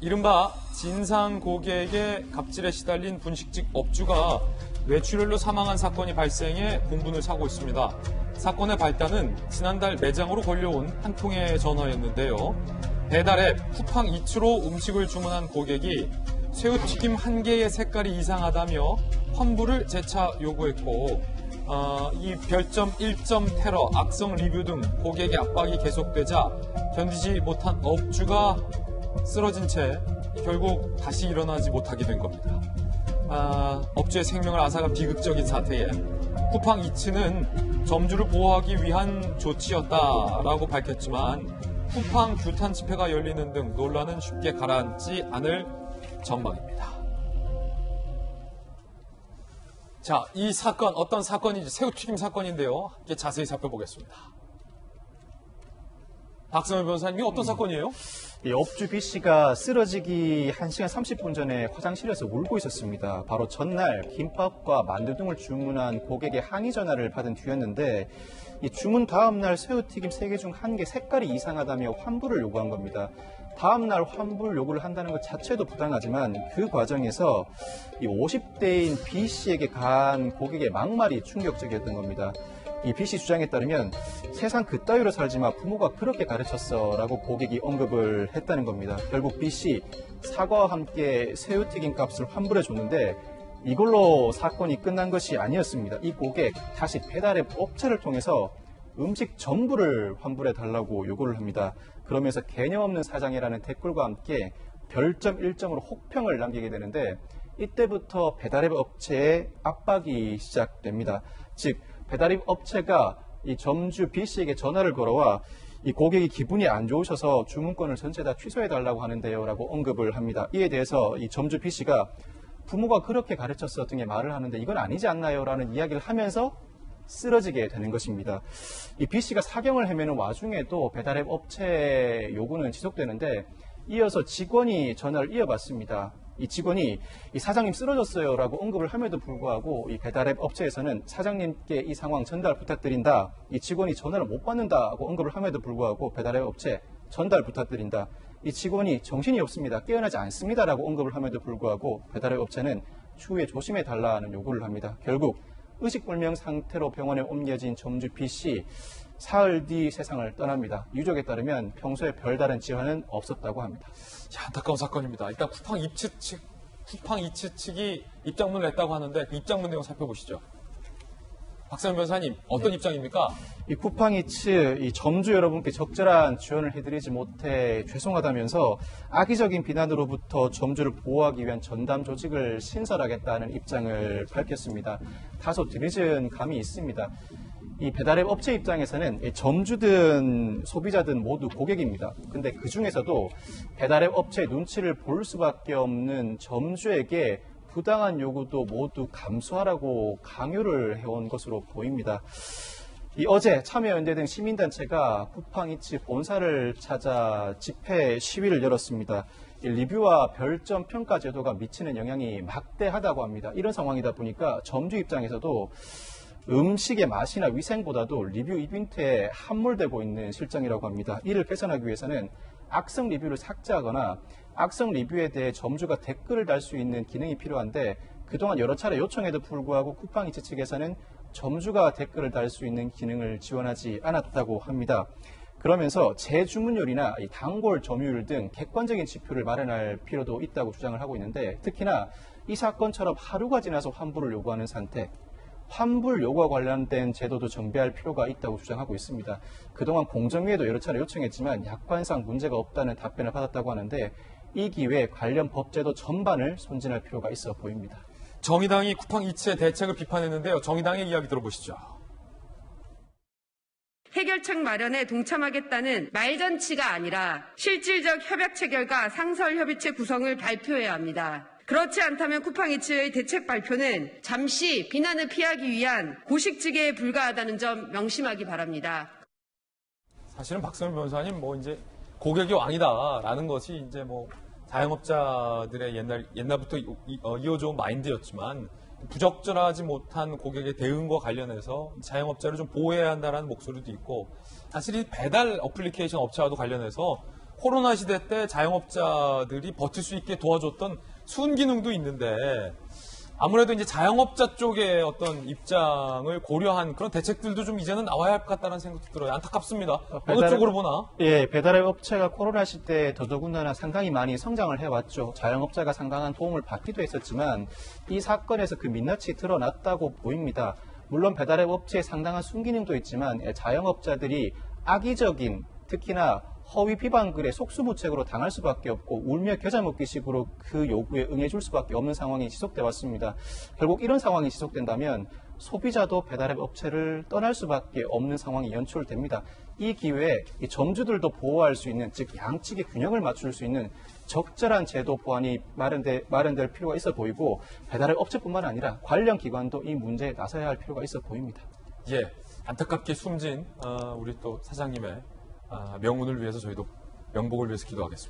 이른바 진상 고객의 갑질에 시달린 분식집 업주가 뇌출혈로 사망한 사건이 발생해 공분을 사고 있습니다. 사건의 발단은 지난달 매장으로 걸려온 한 통의 전화였는데요. 배달앱 쿠팡이츠로 음식을 주문한 고객이 새우튀김 한 개의 색깔이 이상하다며 환불을 재차 요구했고 이 별점 1점 테러, 악성 리뷰 등 고객의 압박이 계속되자 견디지 못한 업주가 쓰러진 채 결국 다시 일어나지 못하게 된 겁니다. 업주의 생명을 앗아간 비극적인 사태에 쿠팡이츠는 점주를 보호하기 위한 조치였다라고 밝혔지만 쿠팡 규탄 집회가 열리는 등 논란은 쉽게 가라앉지 않을 전망입니다. 자, 이 사건 어떤 사건인지 새우튀김 사건인데요. 함께 자세히 살펴보겠습니다. 박성현 변호사님이 어떤 사건이에요? 업주 B씨가 쓰러지기 1시간 30분 전에 화장실에서 울고 있었습니다. 바로 전날 김밥과 만두 등을 주문한 고객의 항의 전화를 받은 뒤였는데 이 주문 다음날 새우튀김 3개 중 1개 색깔이 이상하다며 환불을 요구한 겁니다. 다음날 환불 요구를 한다는 것 자체도 부당하지만 그 과정에서 이 50대인 B씨에게 가한 고객의 막말이 충격적이었던 겁니다. 이 B씨 주장에 따르면 세상 그따위로 살지 마, 부모가 그렇게 가르쳤어 라고 고객이 언급을 했다는 겁니다. 결국 B씨 사과와 함께 새우튀김 값을 환불해 줬는데 이걸로 사건이 끝난 것이 아니었습니다. 이 고객 다시 배달앱 업체를 통해서 음식 전부를 환불해 달라고 요구를 합니다. 그러면서 개념 없는 사장이라는 댓글과 함께 별점 1점으로 혹평을 남기게 되는데 이때부터 배달앱 업체의 압박이 시작됩니다. 즉 배달앱 업체가 이 점주 B씨에게 전화를 걸어와 이 고객이 기분이 안 좋으셔서 주문권을 전체 다 취소해달라고 하는데요 라고 언급을 합니다. 이에 대해서 이 점주 B씨가 부모가 그렇게 가르쳤어 등의 말을 하는데 이건 아니지 않나요? 라는 이야기를 하면서 쓰러지게 되는 것입니다. 이 B씨가 사경을 헤매는 와중에도 배달앱 업체 요구는 지속되는데 이어서 직원이 전화를 이어받습니다. 이 직원이 이 사장님 쓰러졌어요 라고 언급을 함에도 불구하고 이 배달앱 업체에서는 사장님께 이 상황 전달 부탁드린다. 이 직원이 전화를 못 받는다고 언급을 함에도 불구하고 배달앱 업체 전달 부탁드린다. 이 직원이 정신이 없습니다. 깨어나지 않습니다 라고 언급을 함에도 불구하고 배달앱 업체는 추후에 조심해 달라는 요구를 합니다. 결국 의식불명 상태로 병원에 옮겨진 점주 B씨 사흘 뒤 세상을 떠납니다. 유족에 따르면 평소에 별다른 질환은 없었다고 합니다. 자, 안타까운 사건입니다. 일단 쿠팡이츠 측이 입장문을 냈다고 하는데 그 입장문 내용 살펴보시죠. 박상현 변호사님, 어떤 입장입니까? 이 쿠팡이츠 이 점주 여러분께 적절한 지원을 해드리지 못해 죄송하다면서 악의적인 비난으로부터 점주를 보호하기 위한 전담 조직을 신설하겠다는 입장을 밝혔습니다. 다소 뒤늦은 감이 있습니다. 이 배달앱 업체 입장에서는 점주든 소비자든 모두 고객입니다. 근데 그 중에서도 배달앱 업체의 눈치를 볼 수밖에 없는 점주에게 부당한 요구도 모두 감수하라고 강요를 해온 것으로 보입니다. 어제 참여연대 등 시민단체가 쿠팡이츠 본사를 찾아 집회 시위를 열었습니다. 리뷰와 별점 평가 제도가 미치는 영향이 막대하다고 합니다. 이런 상황이다 보니까 점주 입장에서도 음식의 맛이나 위생보다도 리뷰 이벤트에 함몰되고 있는 실정이라고 합니다. 이를 개선하기 위해서는 악성 리뷰를 삭제하거나 악성 리뷰에 대해 점주가 댓글을 달 수 있는 기능이 필요한데 그동안 여러 차례 요청에도 불구하고 쿠팡이츠 측에서는 점주가 댓글을 달 수 있는 기능을 지원하지 않았다고 합니다. 그러면서 재주문율이나 단골 점유율 등 객관적인 지표를 마련할 필요도 있다고 주장을 하고 있는데 특히나 이 사건처럼 하루가 지나서 환불을 요구하는 상태, 환불 요구와 관련된 제도도 정비할 필요가 있다고 주장하고 있습니다. 그동안 공정위에도 여러 차례 요청했지만 약관상 문제가 없다는 답변을 받았다고 하는데 이 기회에 관련 법제도 전반을 손진할 필요가 있어 보입니다. 정의당이 쿠팡이츠의 대책을 비판했는데요. 정의당의 이야기 들어보시죠. 해결책 마련에 동참하겠다는 말잔치가 아니라 실질적 협약 체결과 상설 협의체 구성을 발표해야 합니다. 그렇지 않다면 쿠팡이츠의 대책 발표는 잠시 비난을 피하기 위한 고식지계에 불과하다는 점 명심하기 바랍니다. 사실은 박성현 변호사님 이제 고객이 왕이다라는 것이 이제 자영업자들의 옛날부터 이어져온 마인드였지만 부적절하지 못한 고객의 대응과 관련해서 자영업자를 좀 보호해야 한다는 목소리도 있고 사실 이 배달 어플리케이션 업체와도 관련해서 코로나 시대 때 자영업자들이 버틸 수 있게 도와줬던 순기능도 있는데 아무래도 이제 자영업자 쪽의 어떤 입장을 고려한 그런 대책들도 좀 이제는 나와야 할 것 같다는 생각도 들어요. 안타깝습니다. 어느 쪽으로 보나? 예, 배달앱 업체가 코로나 시대에 더더군다나 상당히 많이 성장을 해왔죠. 자영업자가 상당한 도움을 받기도 했었지만 이 사건에서 그 민낯이 드러났다고 보입니다. 물론 배달앱 업체에 상당한 순기능도 있지만 자영업자들이 악의적인 특히나 허위 비방글에 속수무책으로 당할 수밖에 없고 울며 겨자 먹기식으로 그 요구에 응해줄 수밖에 없는 상황이 지속돼 왔습니다. 결국 이런 상황이 지속된다면 소비자도 배달앱 업체를 떠날 수밖에 없는 상황이 연출됩니다. 이 기회에 이 점주들도 보호할 수 있는, 즉 양측의 균형을 맞출 수 있는 적절한 제도 보완이 마련될 필요가 있어 보이고 배달앱 업체뿐만 아니라 관련 기관도 이 문제에 나서야 할 필요가 있어 보입니다. 예, 안타깝게 숨진 우리 또 사장님의 명운을 위해서 저희도 명복을 위해서 기도하겠습니다.